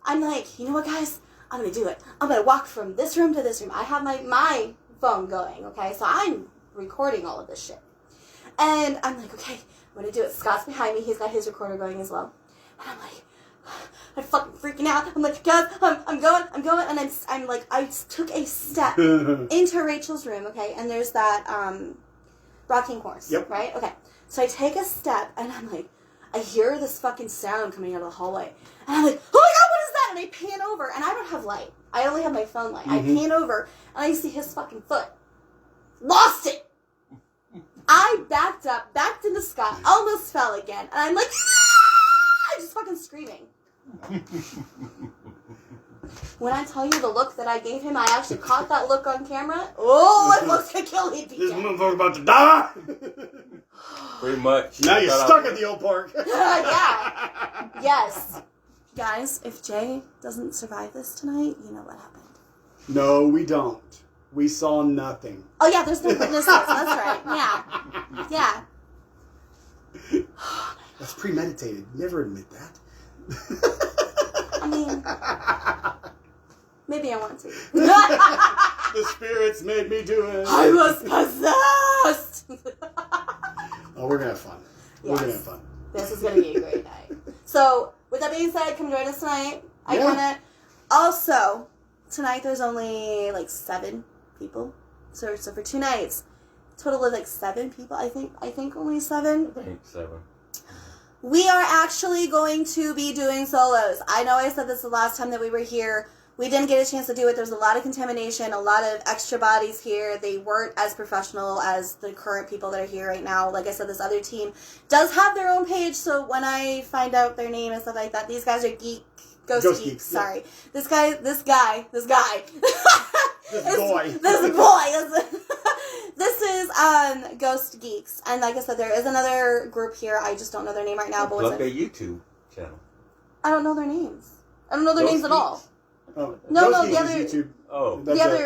I'm like, you know what, guys? I'm gonna do it. I'm gonna walk from this room to this room. I have my phone going, okay? So I'm recording all of this shit. And I'm like, okay, I'm gonna do it. Scott's behind me. He's got his recorder going as well. And I'm like, I'm fucking freaking out. I'm like, guys, I'm going. And I'm like, I took a step into Rachel's room, okay? And there's that rocking horse, Yep. right? Okay. So I take a step, and I'm like, I hear this fucking sound coming out of the hallway. And I'm like, oh my god, what is that? And I pan over, and I don't have light. I only have my phone light. I pan over, and I see his fucking foot. Lost it! I backed up, backed into Scott, almost fell again, and I'm like, ah! I'm just fucking screaming. When I tell you the look that I gave him, I actually caught that look on camera. Oh, I almost could kill me. This motherfucker about to die! Pretty much. Now you're stuck at the old park. Yeah. Yes. Guys, if Jay doesn't survive this tonight, you know what happened. No, we don't. We saw nothing. Oh, yeah, there's no witnesses. That's right. Yeah. Yeah. That's premeditated. Never admit that. I mean, maybe I want to. The spirits made me do it. I was possessed. Oh, we're gonna have fun. We're gonna have fun. This is gonna be a great night. So, with that being said, come join us tonight. I Yeah. kind of also tonight. There's only like 7 people. So for 2 nights, total of like 7 people. I think only 7. I think 7. We are actually going to be doing solos. I know I said this the last time that we were here. We didn't get a chance to do it. There's a lot of contamination, a lot of extra bodies here. They weren't as professional as the current people that are here right now. Like I said, this other team does have their own page, so when I find out their name and stuff like that, these guys are Ghost Geeks. Sorry. Yeah. This guy. This boy. This is Ghost Geeks, and like I said, there is another group here. I just don't know their name right now. But Plug what's their it? YouTube channel. I don't know their names. I don't know their Ghost names at all. Geeks? Oh, No, Ghost the Geeks other- is YouTube. Oh. That's The other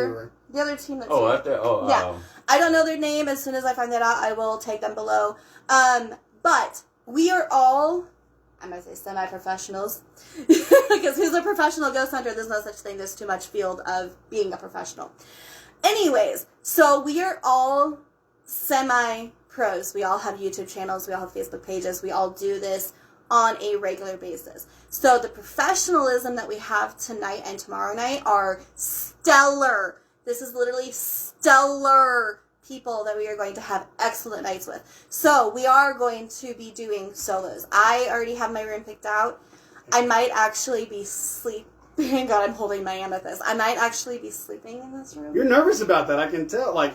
everywhere. the other team that's Oh, here. after. Oh. Yeah. I don't know their name. As soon as I find that out, I will tag them below. But we are all, I'm going to say semi-professionals, because who's a professional ghost hunter? There's no such thing. There's too much field of being a professional. Anyways, so we are all semi-pros. We all have YouTube channels. We all have Facebook pages. We all do this on a regular basis. So the professionalism that we have tonight and tomorrow night are stellar. This is literally stellar people that we are going to have excellent nights with. So we are going to be doing solos. I already have my room picked out. I might actually be sleeping. God, I'm holding my amethyst. I might actually be sleeping in this room. You're nervous about that. I can tell. Like,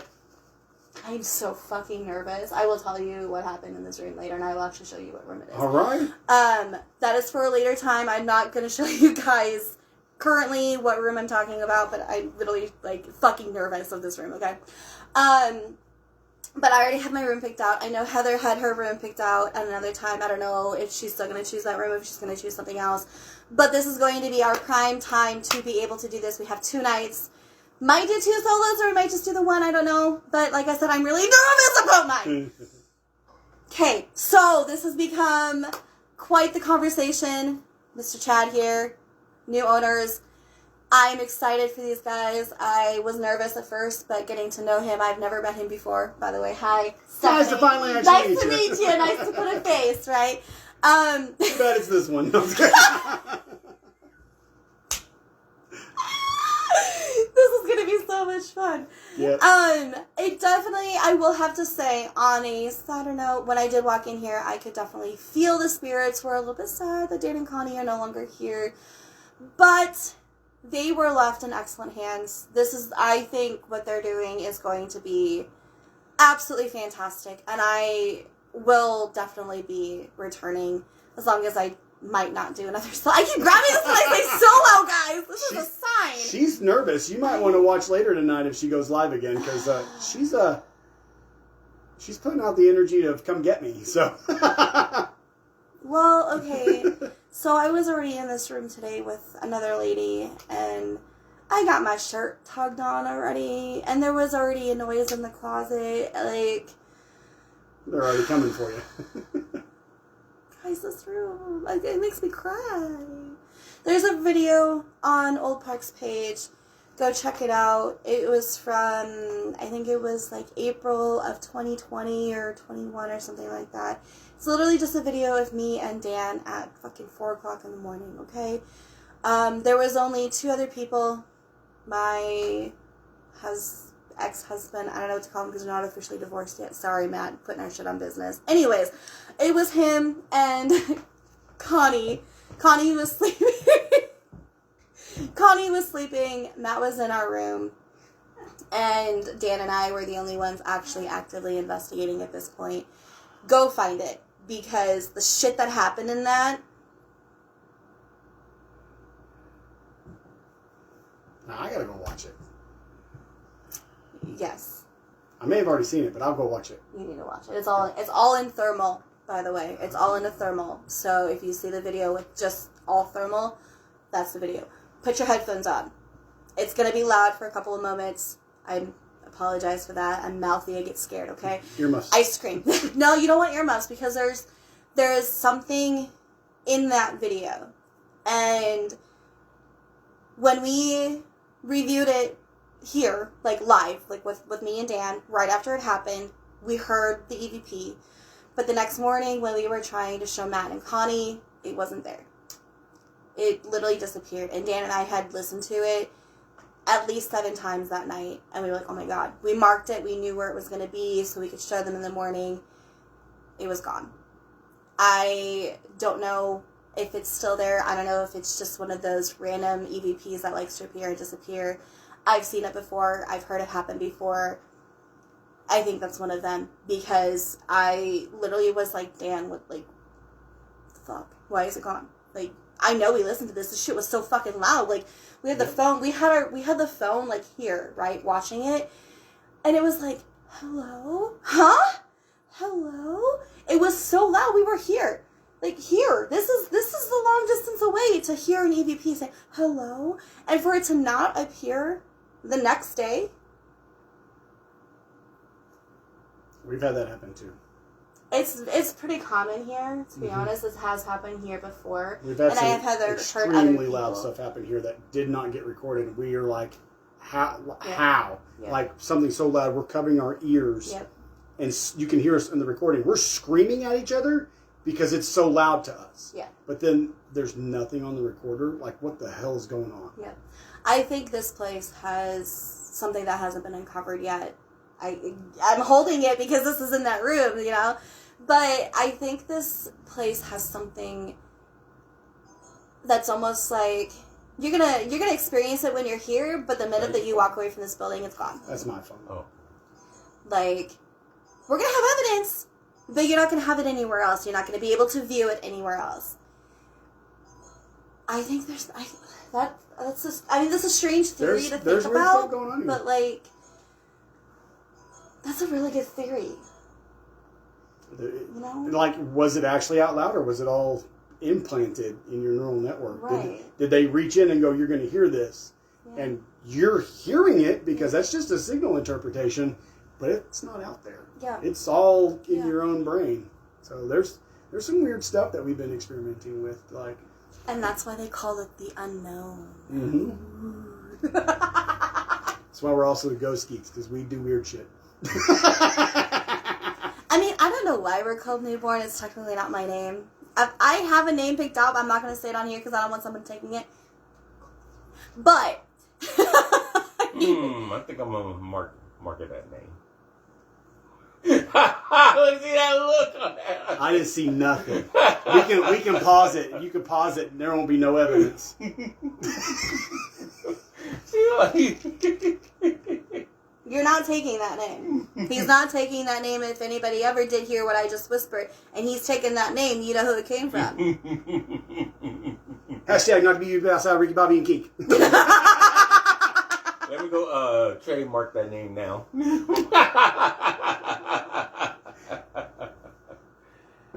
I'm so fucking nervous. I will tell you what happened in this room later, and I will actually show you what room it is. all right. That is for a later time. I'm not going to show you guys currently what room I'm talking about, but I'm literally, like, fucking nervous of this room, okay? But I already have my room picked out. I know Heather had her room picked out at another time. I don't know if she's still going to choose that room, if she's going to choose something else. But this is going to be our prime time to be able to do this. We have 2 nights. Might do 2 solos, or we might just do the one, I don't know. But like I said, I'm really nervous about mine. Okay, so this has become quite the conversation. Mr. Chad here, new owners. I'm excited for these guys. I was nervous at first, but getting to know him, I've never met him before, by the way. Hi, Stephanie. Nice to finally actually Nice to meet you. Nice to put a face, right? Too bad it's this one. This is going to be so much fun. Yep. It definitely, I will have to say, on a sadder note, when I did walk in here, I could definitely feel the spirits were a little bit sad that Dan and Connie are no longer here. But they were left in excellent hands. This is, I think, what they're doing is going to be absolutely fantastic. And I will definitely be returning as long as I might not do another solo. I keep grabbing this when I say solo, guys. This is a sign. She's nervous. You might want to watch later tonight if she goes live again, because she's putting out the energy of come get me. So. Well, okay. So I was already in this room today with another lady, and I got my shirt tugged on already, and there was already a noise in the closet. Like, they're already coming for you. guys, this room, like, it makes me cry. There's a video on Old Park's page. Go check it out. It was from, I think it was like April of 2020 or 21 or something like that. It's literally just a video of me and Dan at fucking 4 o'clock in the morning, okay? There was only 2 other people. My ex-husband, I don't know what to call him because they're not officially divorced yet. Sorry, Matt, putting our shit on business. Anyways, it was him and Connie. Connie was sleeping. Connie was sleeping. Matt was in our room. And Dan and I were the only ones actually actively investigating at this point. Go find it. Because the shit that happened in that. Now I gotta go watch it. Yes. I may have already seen it, but I'll go watch it. You need to watch it. It's all in thermal, by the way. It's all in a thermal. So if you see the video with just all thermal, that's the video. Put your headphones on. It's going to be loud for a couple of moments. I apologize for that. I'm mouthy. I get scared, okay? Earmuffs. I scream. No, you don't want earmuffs because there is something in that video. And when we reviewed it here, like live, like with me and Dan, right after it happened, we heard the EVP. But the next morning when we were trying to show Matt and Connie, it wasn't there. It literally disappeared. And Dan and I had listened to it at least 7 times that night. And we were like, oh my God. We marked it. We knew where it was going to be so we could show them in the morning. It was gone. I don't know if it's still there. I don't know if it's just one of those random EVPs that likes to appear and disappear. I've seen it before. I've heard it happen before. I think that's one of them. Because I literally was like, Dan, what, like, fuck? Why is it gone? Like, I know we listened to this. This shit was so fucking loud. Like, we had the phone. We had the phone like here, right, watching it, and it was like, hello, huh, hello. It was so loud. We were here, like here. This is the long distance away to hear an EVP say hello, and for it to not appear the next day. We've had that happen too. It's pretty common here, to be honest. This has happened here before. We've had and some I have heard other extremely loud people. stuff happen here that did not get recorded. We are like, how? Yeah. Like something so loud, we're covering our ears. Yep. And you can hear us in the recording. We're screaming at each other because it's so loud to us. Yeah. But then there's nothing on the recorder. Like, what the hell is going on? Yeah. I think this place has something that hasn't been uncovered yet. I'm holding it because this is in that room, you know? But I think this place has something that's almost like you're gonna experience it when you're here, but the minute that you walk away from this building, it's gone. That's my phone. Oh. Like, we're gonna have evidence, but you're not gonna have it anywhere else. You're not gonna be able to view it anywhere else. I think that's just. I mean, this is a strange theory to think weird about, stuff going on here. but like, that's a really good theory. You know? Like, was it actually out loud or was it all implanted in your neural network? Right. Did they reach in and go, you're going to hear this? Yeah. And you're hearing it because that's just a signal interpretation, but it's not out there. Yeah. It's all in your own brain. So there's some weird stuff that we've been experimenting with. Like, And that's why they call it the unknown. mm-hmm. That's why we're also ghost geeks, because we do weird shit. I mean, I don't know why we're called Newborn. It's technically not my name. I have a name picked out. I'm not going to say it on here because I don't want someone taking it. But I think I'm gonna market that name. Look, see that look on that. I didn't see nothing. We can pause it. You can pause it, and there won't be no evidence. you're not taking that name. He's not taking that name. If anybody ever did hear what I just whispered, and he's taking that name, you know who it came from. Hashtag not to be used outside Ricky, Bobby, and Keek. Let me go trademark that name now.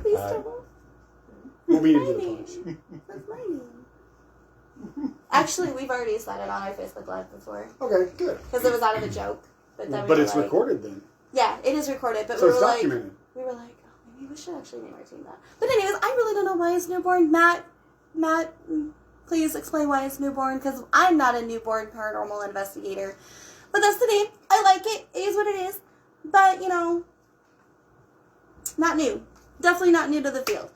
Please don't. We'll beat him That's to the my punch. name. That's my name. Actually, we've already said it on our Facebook Live before. Okay, good. Because it was out of a joke. But then we But were it's like, recorded then. Yeah, it is recorded. But So we it's were like, documented. oh, maybe we should actually name our team that. But anyways, I really don't know why it's Newborn. Matt, please explain why it's Newborn, because I'm not a newborn paranormal investigator. But that's the name. I like it. It is what it is. But, you know, not new. Definitely not new to the field.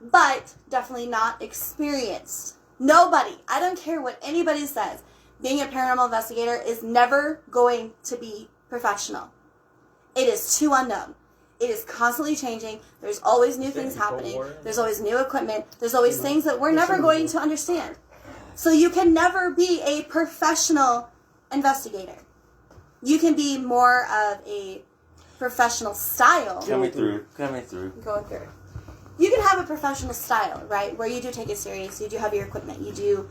But definitely not experienced. Nobody, I don't care what anybody says, being a paranormal investigator is never going to be professional. It is too unknown. It is constantly changing. There's always new things happening. There's always new equipment. There's always things that we're never going to understand. So you can never be a professional investigator. You can be more of a professional style. Coming through. Going through. You can have a professional style, right? Where you do take it serious. You do have your equipment. You do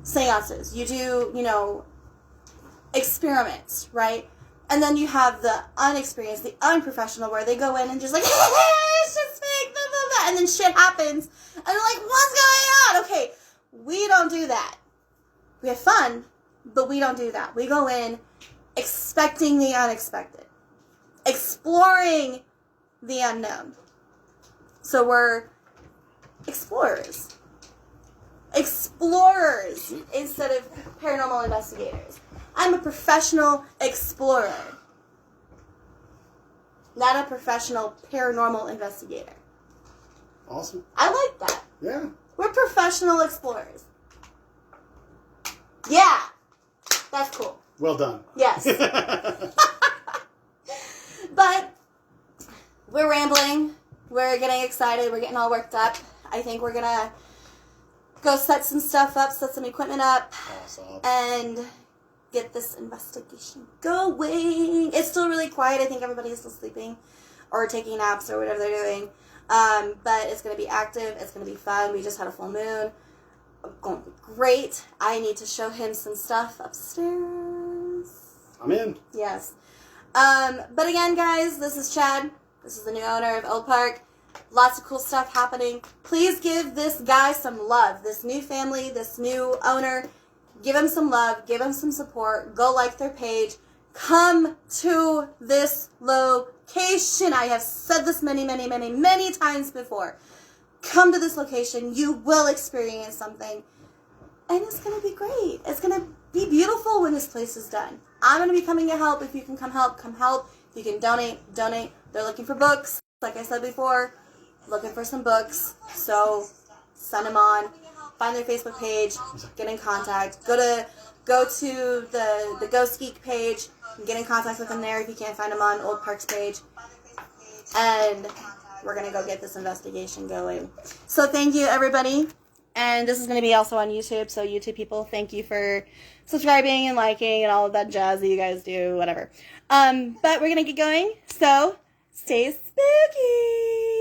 seances. You do, you know, experiments, right? And then you have the unexperienced, the unprofessional, where they go in and just like, it's just fake, blah, blah, blah. And then shit happens. And they're like, what's going on? Okay, we don't do that. We have fun, but we don't do that. We go in expecting the unexpected. Exploring the unknown. So we're explorers. Explorers instead of paranormal investigators. I'm a professional explorer. Not a professional paranormal investigator. Awesome. I like that. Yeah. We're professional explorers. Yeah. That's cool. Well done. Yes. But we're rambling. We're getting excited. We're getting all worked up. I think we're going to go set some stuff up, set some equipment up, Awesome. and get this investigation going. It's still really quiet. I think everybody is still sleeping or taking naps or whatever they're doing. But it's going to be active. It's going to be fun. We just had a full moon. Going to be great. I need to show him some stuff upstairs. I'm in. Yes. But again, guys, this is Chad. This is the new owner of Old Park. Lots of cool stuff happening. Please give this guy some love. This new family, this new owner. Give him some love. Give him some support. Go like their page. Come to this location. location. I have said this many, many, many, many times before. Come to this location. You will experience something. And it's going to be great. It's going to be beautiful when this place is done. I'm going to be coming to help. If you can come help, come help. If you can donate, donate. They're looking for books. Like I said before, looking for some books. So send them on. Find their Facebook page. Get in contact. Go to the Ghost Geek page. Get in contact with them there if you can't find them on Old Parks page. And we're going to go get this investigation going. So thank you, everybody. And this is going to be also on YouTube. So YouTube people, thank you for subscribing and liking and all of that jazz that you guys do, whatever. But we're going to get going. So stay spooky.